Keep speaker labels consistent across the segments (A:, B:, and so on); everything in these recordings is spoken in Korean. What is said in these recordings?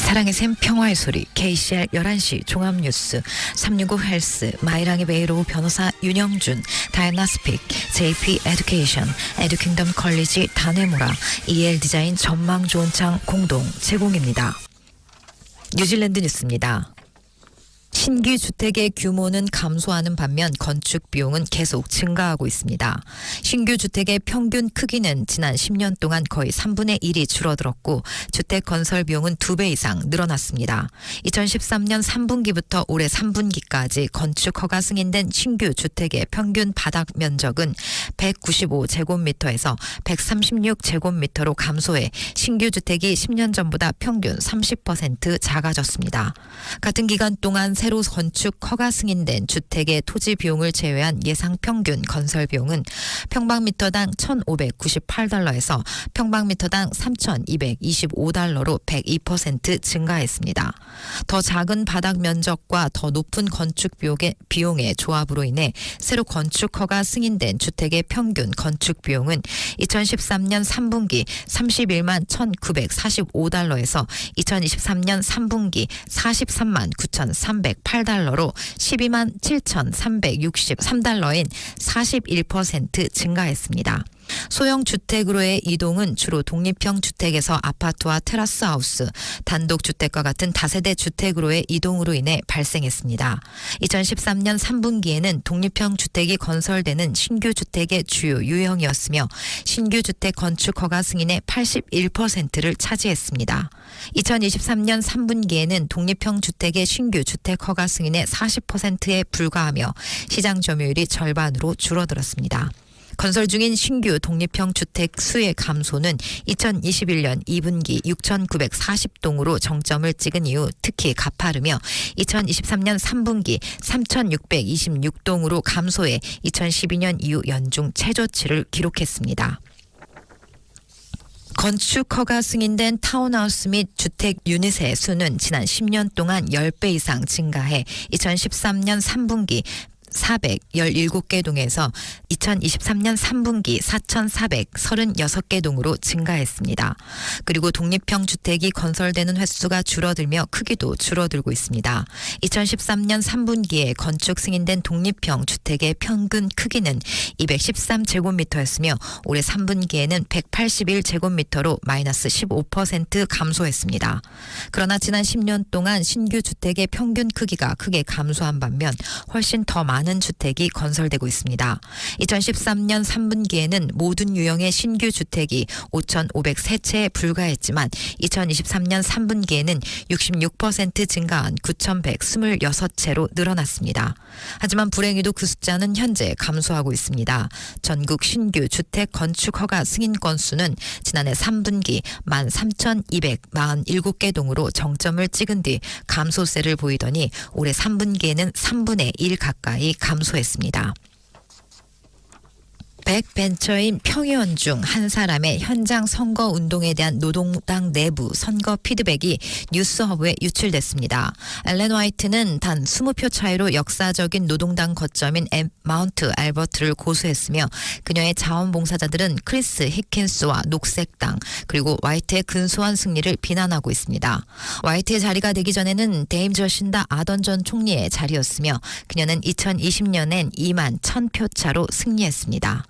A: 사랑의 샘 평화의 소리 KCR 11시 종합뉴스 365 헬스 마이랑의 베이로 변호사 윤영준 다이애나 스픽 JP 에듀케이션 에듀킹덤 컬리지 다네모라 EL 디자인 전망 좋은 창 공동 제공입니다. 뉴질랜드 뉴스입니다. 신규 주택의 규모는 감소하는 반면 건축 비용은 계속 증가하고 있습니다. 신규 주택의 평균 크기는 지난 10년 동안 거의 3분의 1이 줄어들었고 주택 건설 비용은 2배 이상 늘어났습니다. 2013년 3분기부터 올해 3분기까지 건축 허가 승인된 신규 주택의 평균 바닥 면적은 195제곱미터에서 136제곱미터로 감소해 신규 주택이 10년 전보다 평균 30% 작아졌습니다. 같은 기간 동안 새로 건축 허가 승인된 주택의 토지 비용을 제외한 예상 평균 건설 비용은 평방미터당 1,598달러에서 평방미터당 3,225달러로 102% 증가했습니다. 더 작은 바닥 면적과 더 높은 건축 비용의 조합으로 인해 새로 건축 허가 승인된 주택의 평균 건축 비용은 2013년 3분기 31만 1,945달러에서 2023년 3분기 43만 9,308달러로 12만 7,363달러인 41% 증가했습니다. 소형 주택으로의 이동은 주로 독립형 주택에서 아파트와 테라스 하우스, 단독 주택과 같은 다세대 주택으로의 이동으로 인해 발생했습니다. 2013년 3분기에는 독립형 주택이 건설되는 신규 주택의 주요 유형이었으며 신규 주택 건축 허가 승인의 81%를 차지했습니다. 2023년 3분기에는 독립형 주택의 신규 주택 허가 승인의 40%에 불과하며 시장 점유율이 절반으로 줄어들었습니다. 건설 중인 신규 독립형 주택 수의 감소는 2021년 2분기 6,940동으로 정점을 찍은 이후 특히 가파르며 2023년 3분기 3,626동으로 감소해 2012년 이후 연중 최저치를 기록했습니다. 건축 허가 승인된 타운하우스 및 주택 유닛의 수는 지난 10년 동안 10배 이상 증가해 2013년 3분기 417개 동에서 2023년 3분기 4,436개 동으로 증가했습니다. 그리고 독립형 주택이 건설되는 횟수가 줄어들며 크기도 줄어들고 있습니다. 2013년 3분기에 건축 승인된 독립형 주택의 평균 크기는 213제곱미터였으며 올해 3분기에는 181제곱미터로 마이너스 15% 감소했습니다. 그러나 지난 10년 동안 신규 주택의 평균 크기가 크게 감소한 반면 훨씬 더 많은 주택이 건설되고 있습니다. 2013년 3분기에는 모든 유형의 신규 주택이 5,503채에 불과했지만 2023년 3분기에는 66% 증가한 9,126채로 늘어났습니다. 하지만 불행히도 그 숫자는 현재 감소하고 있습니다. 전국 신규 주택 건축 허가 승인 건수는 지난해 3분기 13,247개 동으로 정점을 찍은 뒤 감소세를 보이더니 올해 3분기에는 3분의 1 가까이 감소했습니다. 백벤처인 평의원 중 한 사람의 현장 선거 운동에 대한 노동당 내부 선거 피드백이 뉴스허브에 유출됐습니다. 앨런 화이트는 단 20표 차이로 역사적인 노동당 거점인 마운트 알버트를 고수했으며 그녀의 자원봉사자들은 크리스 히킨스와 녹색당 그리고 화이트의 근소한 승리를 비난하고 있습니다. 화이트의 자리가 되기 전에는 데임 저신다 아던 전 총리의 자리였으며 그녀는 2020년엔 2만 1,000표 차로 승리했습니다.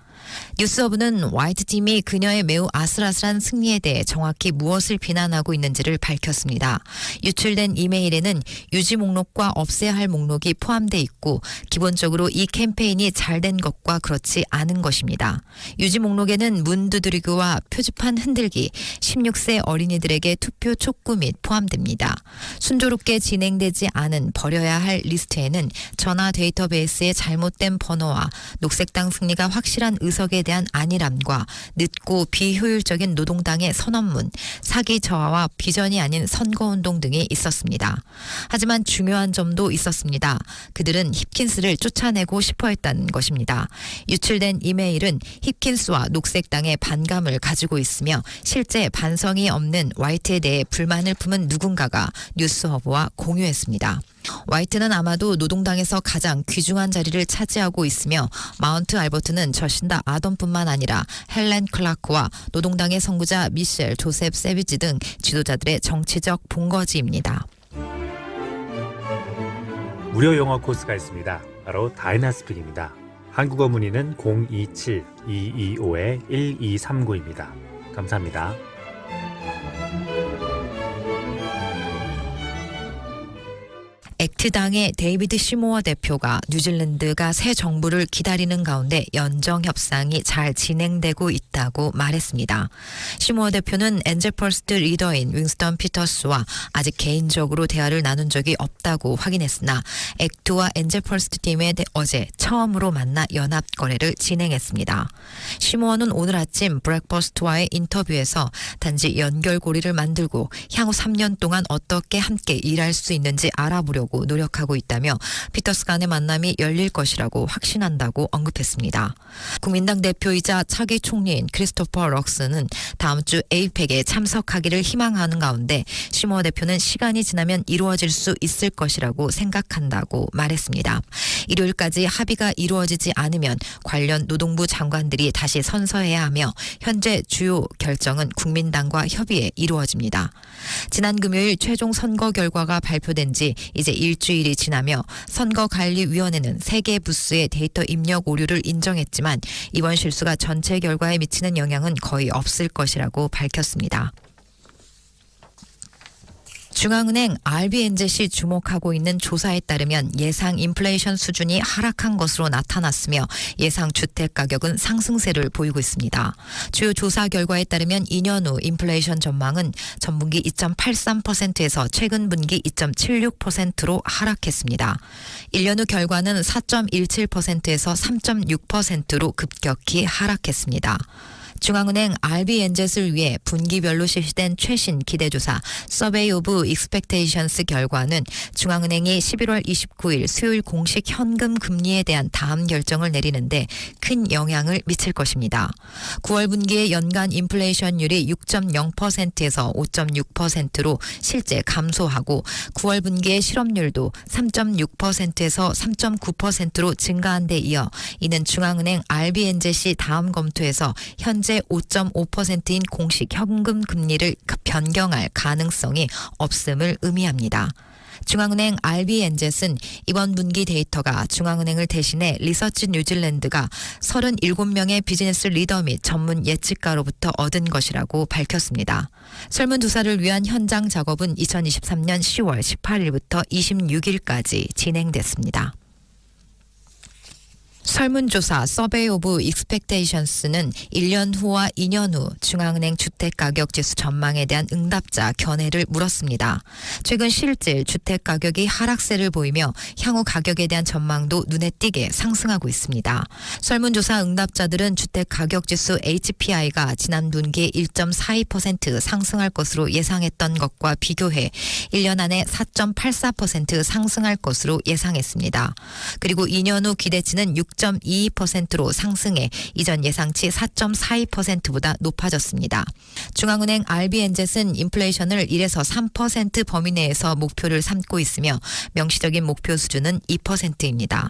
A: 뉴스허브는 화이트 팀이 그녀의 매우 아슬아슬한 승리에 대해 정확히 무엇을 비난하고 있는지를 밝혔습니다. 유출된 이메일에는 유지 목록과 없애야 할 목록이 포함돼 있고 기본적으로 이 캠페인이 잘된 것과 그렇지 않은 것입니다. 유지 목록에는 문 두드리기와 표지판 흔들기, 16세 어린이들에게 투표 촉구 및 포함됩니다. 순조롭게 진행되지 않은 버려야 할 리스트에는 전화 데이터베이스의 잘못된 번호와 녹색당 승리가 확실한 의석에 대한 안일함과 늦고 비효율적인 노동당의 선언문, 사기 저하와 비전이 아닌 선거운동 등이 있었습니다. 하지만 중요한 점도 있었습니다. 그들은 힙킨스를 쫓아내고 싶어 했다는 것입니다. 유출된 이메일은 힙킨스와 녹색당의 반감을 가지고 있으며 실제 반성이 없는 화이트에 대해 불만을 품은 누군가가 뉴스허브와 공유했습니다. 화이트는 아마도 노동당에서 가장 귀중한 자리를 차지하고 있으며 마운트 알버트는 저신다 아던뿐만 아니라 헬렌 클라크와 노동당의 선구자 미셸 조셉 세비지 등 지도자들의 정치적 본거지입니다.
B: 무료 영어 코스가 있습니다. 바로 다이나스픽입니다. 한국어 문의는 027-225-1239입니다. 감사합니다.
A: 액트당의 데이비드 시모어 대표가 뉴질랜드가 새 정부를 기다리는 가운데 연정 협상이 잘 진행되고 있다고 말했습니다. 시모어 대표는 엔젤 퍼스트 리더인 윙스턴 피터스와 아직 개인적으로 대화를 나눈 적이 없다고 확인했으나 액트와 엔젤 퍼스트 팀에 어제 처음으로 만나 연합 거래를 진행했습니다. 시모어는 오늘 아침 브렉퍼스트와의 인터뷰에서 단지 연결고리를 만들고 향후 3년 동안 어떻게 함께 일할 수 있는지 알아보려고 노력하고 있다며 피터스 간의 만남이 열릴 것이라고 확신한다고 언급했습니다. 국민당 대표이자 차기 총리인 크리스토퍼 럭스는 다음 주 에이펙에 참석하기를 희망하는 가운데 시모어 대표는 시간이 지나면 이루어질 수 있을 것이라고 생각한다고 말했습니다. 일요일까지 합의가 이루어지지 않으면 관련 노동부 장관들이 다시 선서해야 하며 현재 주요 결정은 국민당과 협의해 이루어집니다. 지난 금요일 최종 선거 결과가 발표된 지 이제 일주일이 지나며 선거관리위원회는 3개 부스의 데이터 입력 오류를 인정했지만 이번 실수가 전체 결과에 미치는 영향은 거의 없을 것이라고 밝혔습니다. 중앙은행 RBNZ이 주목하고 있는 조사에 따르면 예상 인플레이션 수준이 하락한 것으로 나타났으며 예상 주택 가격은 상승세를 보이고 있습니다. 주요 조사 결과에 따르면 2년 후 인플레이션 전망은 전분기 2.83%에서 최근 분기 2.76%로 하락했습니다. 1년 후 결과는 4.17%에서 3.6%로 급격히 하락했습니다. 중앙은행 RBNZ를 위해 분기별로 실시된 최신 기대조사 Survey of Expectations 결과는 중앙은행이 11월 29일 수요일 공식 현금 금리에 대한 다음 결정을 내리는데 큰 영향을 미칠 것입니다. 9월 분기의 연간 인플레이션율이 6.0%에서 5.6%로 실제 감소하고 9월 분기의 실업률도 3.6%에서 3.9%로 증가한 데 이어 이는 중앙은행 RBNZ이 다음 검토에서 현재 5.5%인 공식 현금 금리를 변경할 가능성이 없음을 의미합니다. 중앙은행 RBNZ는 이번 분기 데이터가 중앙은행을 대신해 리서치 뉴질랜드가 37명의 비즈니스 리더 및 전문 예측가로부터 얻은 것이라고 밝혔습니다. 설문조사를 위한 현장 작업은 2023년 10월 18일부터 26일까지 진행됐습니다. 설문조사 Survey of Expectations는 1년 후와 2년 후 중앙은행 주택가격지수 전망에 대한 응답자 견해를 물었습니다. 최근 실질 주택가격이 하락세를 보이며 향후 가격에 대한 전망도 눈에 띄게 상승하고 있습니다. 설문조사 응답자들은 주택가격지수 HPI가 지난 분기에 1.42% 상승할 것으로 예상했던 것과 비교해 1년 안에 4.84% 상승할 것으로 예상했습니다. 그리고 2년 후 기대치는 6.22%로 상승해 이전 예상치 4.42%보다 높아졌습니다. 중앙은행 RBNZ는 인플레이션을 1에서 3% 범위 내에서 목표를 삼고 있으며 명시적인 목표 수준은 2%입니다.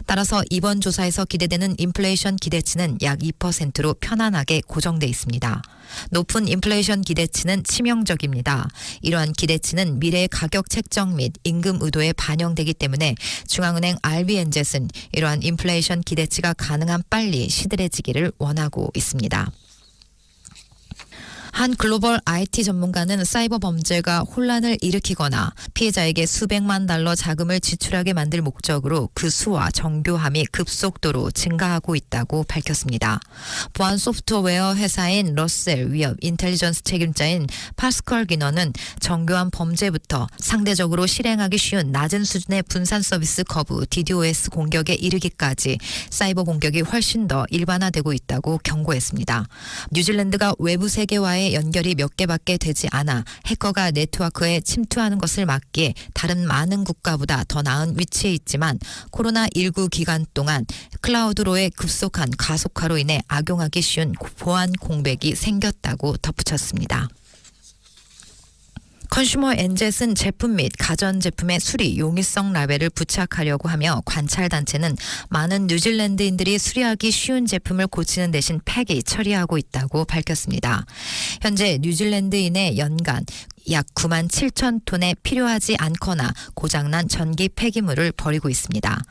A: 따라서 이번 조사에서 기대되는 인플레이션 기대치는 약 2%로 편안하게 고정돼 있습니다. 높은 인플레이션 기대치는 치명적입니다. 이러한 기대치는 미래의 가격 책정 및 임금 의도에 반영되기 때문에 중앙은행 RBNZ는 이러한 인플레이션 기대치가 가능한 빨리 시들해지기를 원하고 있습니다. 한 글로벌 IT 전문가는 사이버 범죄가 혼란을 일으키거나 피해자에게 수백만 달러 자금을 지출하게 만들 목적으로 그 수와 정교함이 급속도로 증가하고 있다고 밝혔습니다. 보안 소프트웨어 회사인 러셀 위협 인텔리전스 책임자인 파스컬 기너는 정교한 범죄부터 상대적으로 실행하기 쉬운 낮은 수준의 분산 서비스 거부 DDoS 공격에 이르기까지 사이버 공격이 훨씬 더 일반화되고 있다고 경고했습니다. 뉴질랜드가 외부 세계와의 연결이 몇 개밖에 되지 않아 해커가 네트워크에 침투하는 것을 막기에 다른 많은 국가보다 더 나은 위치에 있지만 코로나19 기간 동안 클라우드로의 급속한 가속화로 인해 악용하기 쉬운 보안 공백이 생겼다고 덧붙였습니다. 컨슈머 엔젯은 제품 및 가전제품의 수리 용이성 라벨을 부착하려고 하며 관찰단체는 많은 뉴질랜드인들이 수리하기 쉬운 제품을 고치는 대신 폐기 처리하고 있다고 밝혔습니다. 현재 뉴질랜드인의 연간 약 9만 7천 톤의 필요하지 않거나 고장난 전기 폐기물을 버리고 있습니다.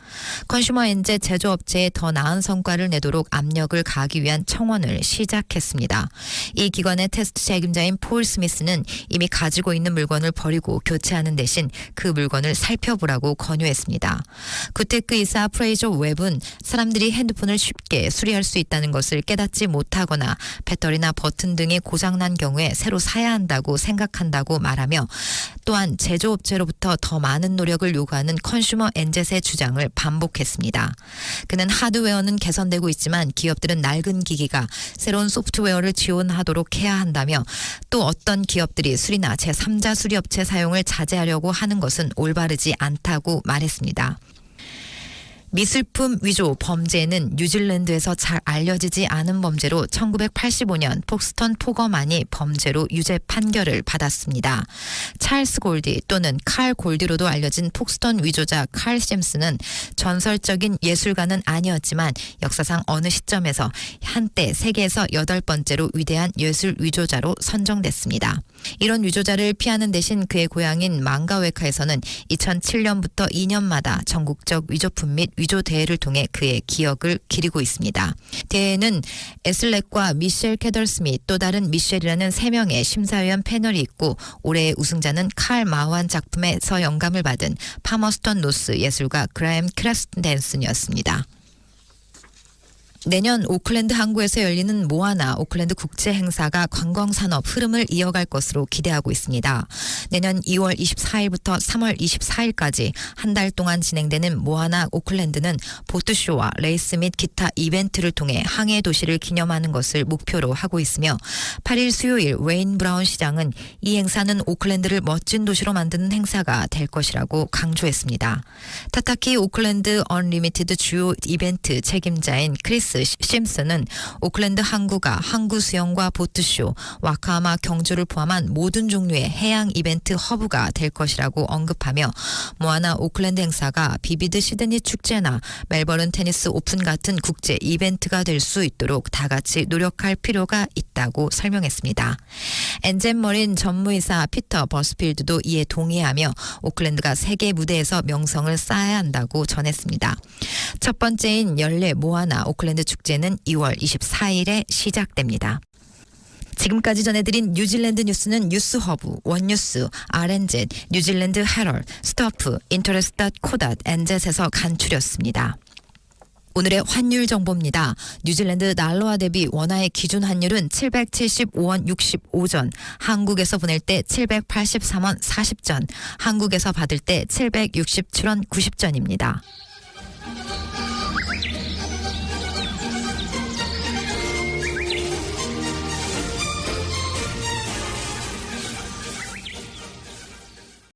A: 컨슈머 엔젯 제조업체에 더 나은 성과를 내도록 압력을 가하기 위한 청원을 시작했습니다. 이 기관의 테스트 책임자인 폴 스미스는 이미 가지고 있는 물건을 버리고 교체하는 대신 그 물건을 살펴보라고 권유했습니다. 구테크 이사 프레이저 웹은 사람들이 핸드폰을 쉽게 수리할 수 있다는 것을 깨닫지 못하거나 배터리나 버튼 등이 고장난 경우에 새로 사야 한다고 생각한다고 말하며 또한 제조업체로부터 더 많은 노력을 요구하는 컨슈머 엔젯의 주장을 반복했습니다. 그는 하드웨어는 개선되고 있지만 기업들은 낡은 기기가 새로운 소프트웨어를 지원하도록 해야 한다며 또 어떤 기업들이 수리나 제3자 수리업체 사용을 자제하려고 하는 것은 올바르지 않다고 말했습니다. 미술품 위조 범죄는 뉴질랜드에서 잘 알려지지 않은 범죄로 1985년 폭스턴 포거만이 범죄로 유죄 판결을 받았습니다. 찰스 골디 또는 칼 골디로도 알려진 폭스턴 위조자 칼 심슨은 전설적인 예술가는 아니었지만 역사상 어느 시점에서 한때 세계에서 8번째로 위대한 예술 위조자로 선정됐습니다. 이런 위조자를 피하는 대신 그의 고향인 망가웨카에서는 2007년부터 2년마다 전국적 위조품 및 위조 대회를 통해 그의 기억을 기리고 있습니다. 대회는 에슬렉과 미셸 캐덜스 및 또 다른 미셸이라는 3명의 심사위원 패널이 있고 올해의 우승자는 칼 마완 작품에서 영감을 받은 파머스턴 노스 예술가 그라엠 크레스덴슨이었습니다. 내년 오클랜드 항구에서 열리는 모아나 오클랜드 국제 행사가 관광산업 흐름을 이어갈 것으로 기대하고 있습니다. 내년 2월 24일부터 3월 24일까지 한 달 동안 진행되는 모아나 오클랜드는 보트쇼와 레이스 및 기타 이벤트를 통해 항해 도시를 기념하는 것을 목표로 하고 있으며 8일 수요일 웨인 브라운 시장은 이 행사는 오클랜드를 멋진 도시로 만드는 행사가 될 것이라고 강조했습니다. 타타키 오클랜드 언리미티드 주요 이벤트 책임자인 크리스 심슨은 오클랜드 항구가 항구 수영과 보트쇼, 와카하마 경주를 포함한 모든 종류의 해양 이벤트 허브가 될 것이라고 언급하며 모아나 오클랜드 행사가 비비드 시드니 축제나 멜버른 테니스 오픈 같은 국제 이벤트가 될 수 있도록 다 같이 노력할 필요가 있다고 설명했습니다. 엔젠 머린 전무이사 피터 버스필드도 이에 동의하며 오클랜드가 세계 무대에서 명성을 쌓아야 한다고 전했습니다. 첫 번째인 연례 모아나 오클랜드 축제는 2월 24일에 시작됩니다. 지금까지 전해드린 뉴질랜드 뉴스는 뉴스허브, 원뉴스, RNZ, 뉴질랜드 헤럴드, 스토프, 인터레스트 코닷, 엔젯에서 간추렸습니다. 오늘의 환율 정보입니다. 뉴질랜드 달러화 대비 원화의 기준 환율은 775원 65전, 한국에서 보낼 때 783원 40전, 한국에서 받을 때 767원 90전입니다.